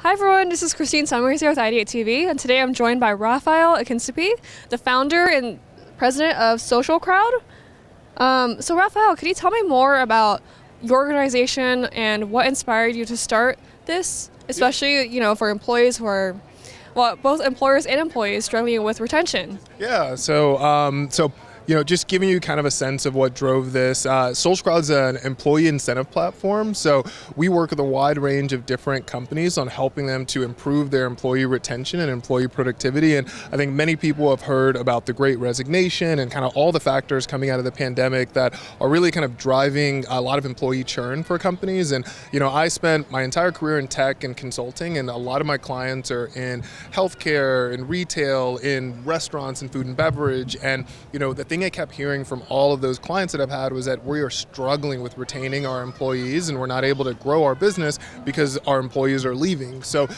Hi everyone, this is Christine Summers here with IdeateTV, and today I'm joined by Raphael, the founder and president of Social Crowd. So Raphael, could you tell me more about your organization and what inspired you to start this, especially for employees who are, well, both employers and employees struggling with retention? Yeah, so just giving you kind of a sense of what drove this. Social Crowd is an employee incentive platform. So we work with a wide range of different companies on helping them to improve their employee retention and employee productivity. And I think many people have heard about the Great Resignation and kind of all the factors coming out of the pandemic that are really kind of driving a lot of employee churn for companies. And, I spent my entire career in tech and consulting, and a lot of my clients are in healthcare, in retail, in restaurants and food and beverage. And, the thing I kept hearing from all of those clients that I've had was that we are struggling with retaining our employees, and we're not able to grow our business because our employees are leaving. So,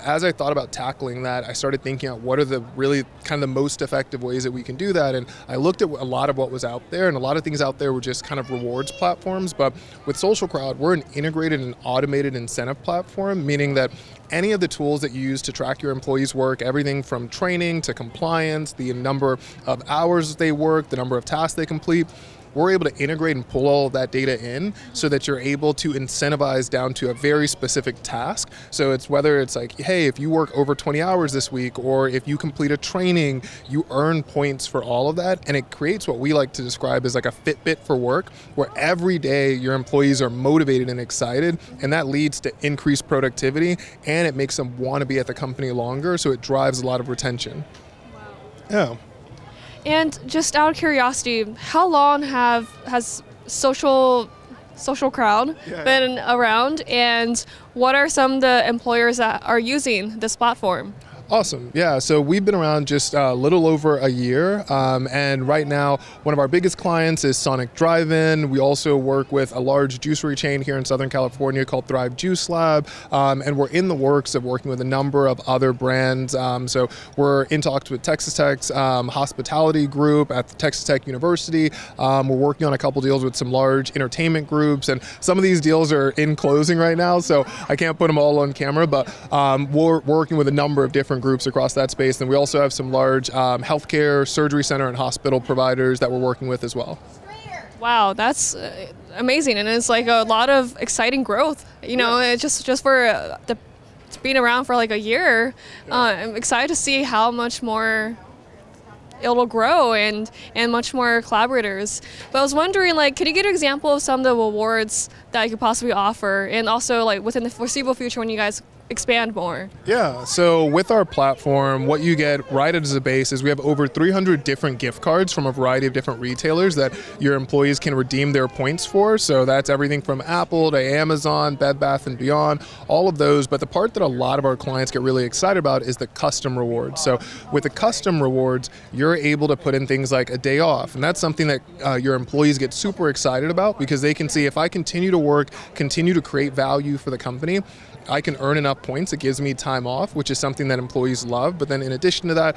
as I thought about tackling that, I started thinking about what are the really kind of the most effective ways that we can do that. And I looked at a lot of what was out there, and a lot of things out there were just kind of rewards platforms. But with Social Crowd, we're an integrated and automated incentive platform, meaning that any of the tools that you use to track your employees' work, everything from training to compliance, the number of hours they work, the number of tasks they complete, we're able to integrate and pull all of that data in so that you're able to incentivize down to a very specific task. So it's whether it's like, hey, if you work over 20 hours this week, or if you complete a training, you earn points for all of that. And it creates what we like to describe as like a Fitbit for work, where every day your employees are motivated and excited, and that leads to increased productivity, and it makes them want to be at the company longer, so it drives a lot of retention. Wow. Yeah. And just out of curiosity, how long has Social Crowd been around, and what are some of the employers that are using this platform? Awesome. Yeah, so we've been around just a little over a year, and right now one of our biggest clients is Sonic Drive-In. We also work with a large juicery chain here in Southern California called Thrive Juice Lab, and we're in the works of working with a number of other brands. So we're in talks with Texas Tech's hospitality group at Texas Tech University. We're working on a couple deals with some large entertainment groups, and some of these deals are in closing right now, so I can't put them all on camera, but we're working with a number of different groups across that space. And we also have some large healthcare, surgery center, and hospital providers that we're working with as well. Wow, that's amazing, and it's like a lot of exciting growth. It's just for being around for like a year. I'm excited to see how much more it'll grow and much more collaborators. But I was wondering, could you give an example of some of the rewards that you could possibly offer, and also within the foreseeable future when you guys expand more? Yeah, so with our platform, what you get right as a base is we have over 300 different gift cards from a variety of different retailers that your employees can redeem their points for. So that's everything from Apple to Amazon, Bed Bath & Beyond, all of those. But the part that a lot of our clients get really excited about is the custom rewards. So with the custom rewards, you're able to put in things like a day off. And that's something that your employees get super excited about, because they can see, if I continue to work, continue to create value for the company, I can earn enough points. It gives me time off, which is something that employees love. But then in addition to that,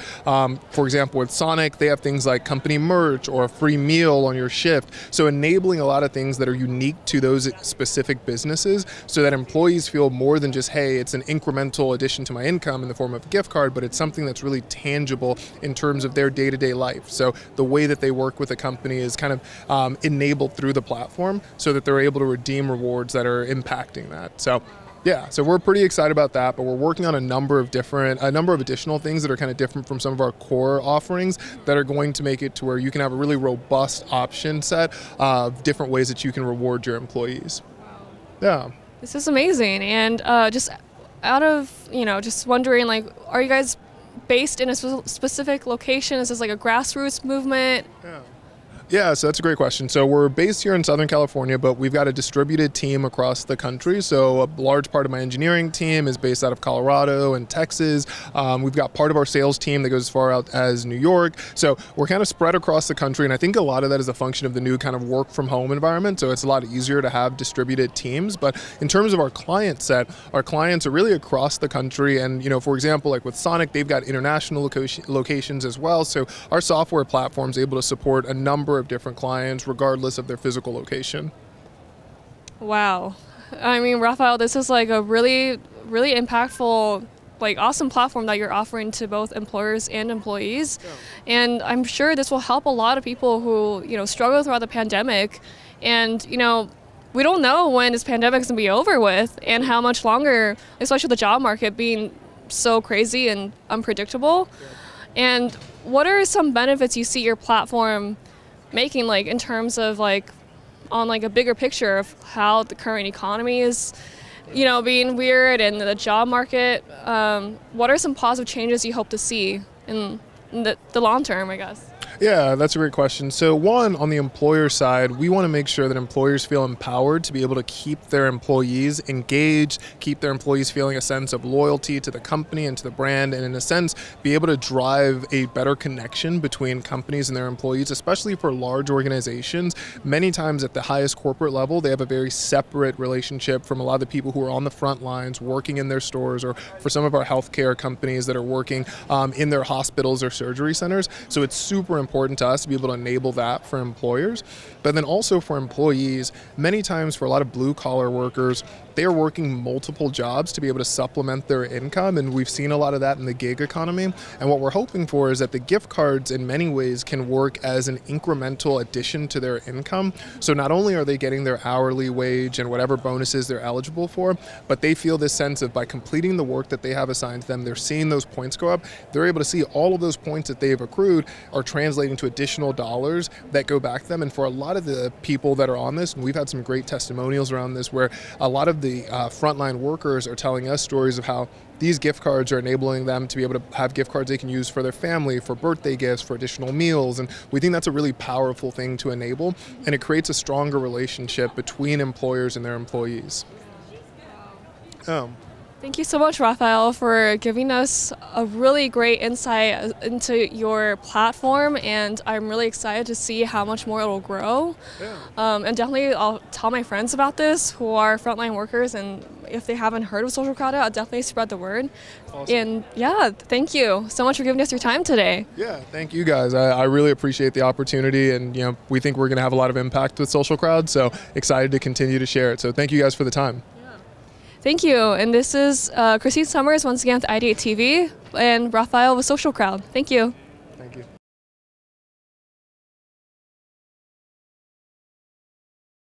for example, with Sonic, they have things like company merch or a free meal on your shift. So enabling a lot of things that are unique to those specific businesses, so that employees feel more than just, hey, it's an incremental addition to my income in the form of a gift card, but it's something that's really tangible in terms of their day-to-day life. So the way that they work with a company is kind of enabled through the platform, so that they're able to redeem rewards that are impacting that. So yeah, so we're pretty excited about that, but we're working on a number of additional things that are kind of different from some of our core offerings that are going to make it to where you can have a really robust option set of different ways that you can reward your employees. Yeah. This is amazing. And just out of, just wondering, are you guys based in a specific location? Is this like a grassroots movement? Yeah, so that's a great question. So we're based here in Southern California, but we've got a distributed team across the country. So a large part of my engineering team is based out of Colorado and Texas. We've got part of our sales team that goes as far out as New York. So we're kind of spread across the country, and I think a lot of that is a function of the new kind of work from home environment. So it's a lot easier to have distributed teams. But in terms of our client set, our clients are really across the country. And, for example, like with Sonic, they've got international locations as well. So our software platform is able to support a number of different clients regardless of their physical location. Wow. I mean, Raphael, this is like a really really impactful, like awesome platform that you're offering to both employers and employees. And I'm sure this will help a lot of people who, struggle throughout the pandemic. And, we don't know when this pandemic is going to be over with and how much longer, especially the job market being so crazy and unpredictable. And what are some benefits you see your platform making, like in terms of like on like a bigger picture of how the current economy is, being weird and the job market? What are some positive changes you hope to see in the long term, I guess? Yeah, that's a great question. So one, on the employer side, we want to make sure that employers feel empowered to be able to keep their employees engaged, keep their employees feeling a sense of loyalty to the company and to the brand, and in a sense, be able to drive a better connection between companies and their employees, especially for large organizations. Many times at the highest corporate level, they have a very separate relationship from a lot of the people who are on the front lines working in their stores, or for some of our healthcare companies that are working in their hospitals or surgery centers. So it's super important to us to be able to enable that for employers. But then also for employees, many times for a lot of blue collar workers, they are working multiple jobs to be able to supplement their income, and we've seen a lot of that in the gig economy. And what we're hoping for is that the gift cards in many ways can work as an incremental addition to their income. So not only are they getting their hourly wage and whatever bonuses they're eligible for, but they feel this sense of by completing the work that they have assigned to them, they're seeing those points go up. They're able to see all of those points that they've accrued are translating to additional dollars that go back to them. And for a lot of the people that are on this, and we've had some great testimonials around this, where a lot of the frontline workers are telling us stories of how these gift cards are enabling them to be able to have gift cards they can use for their family, for birthday gifts, for additional meals. And we think that's a really powerful thing to enable, and it creates a stronger relationship between employers and their employees. Thank you so much, Raphael, for giving us a really great insight into your platform, and I'm really excited to see how much more it will grow. And definitely I'll tell my friends about this who are frontline workers, and if they haven't heard of Social Crowd, I'll definitely spread the word. Awesome. And yeah, thank you so much for giving us your time today. Yeah, thank you guys. I really appreciate the opportunity, and we think we're going to have a lot of impact with Social Crowd, so excited to continue to share it. So thank you guys for the time. Thank you. And this is Christine Summers once again with IdeateTV and Raphael with Social Crowd. Thank you.